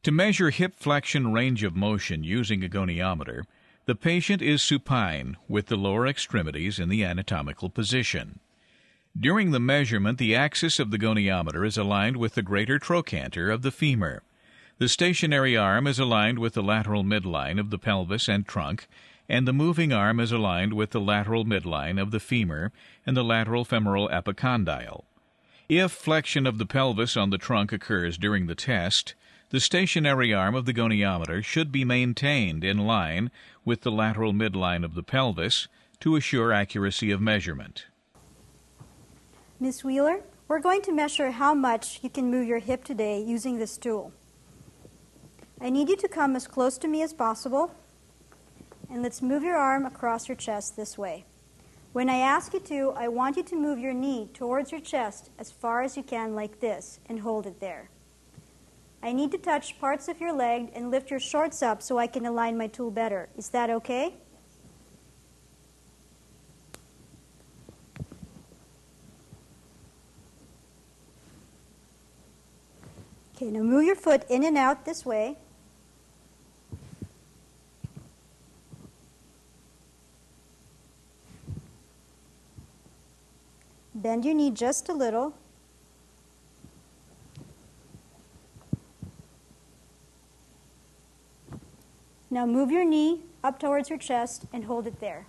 To measure hip flexion range of motion using a goniometer, the patient is supine with the lower extremities in the anatomical position. During the measurement, the axis of the goniometer is aligned with the greater trochanter of the femur. The stationary arm is aligned with the lateral midline of the pelvis and trunk, and the moving arm is aligned with the lateral midline of the femur and the lateral femoral epicondyle. If flexion of the pelvis on the trunk occurs during the test, the stationary arm of the goniometer should be maintained in line with the lateral midline of the pelvis to assure accuracy of measurement. Ms. Wheeler, we're going to measure how much you can move your hip today using this tool. I need you to come as close to me as possible, and let's move your arm across your chest this way. When I ask you to, I want you to move your knee towards your chest as far as you can like this and hold it there. I need to touch parts of your leg and lift your shorts up so I can align my tool better. Is that okay? Okay, now move your foot in and out this way. Bend your knee just a little. Now move your knee up towards your chest and hold it there.